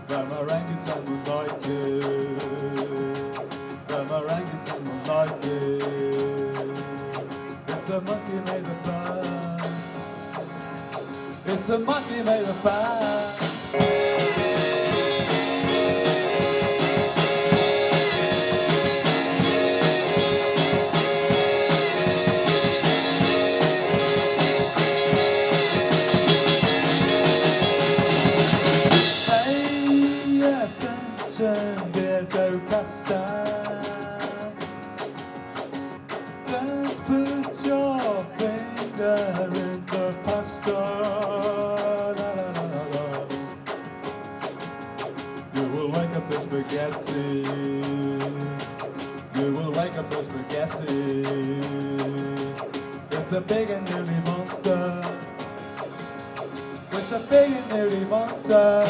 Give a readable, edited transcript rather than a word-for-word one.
The orangutan would like it. The orangutan would like it. It's a monkey made of fun. It's a monkey made of fun. Det du kastar. Don't put your finger in the pasta. La, la, la, la, la. You will wake up the spaghetti. You will wake up the spaghetti. It's a big and hairy monster. It's a big and hairy monster.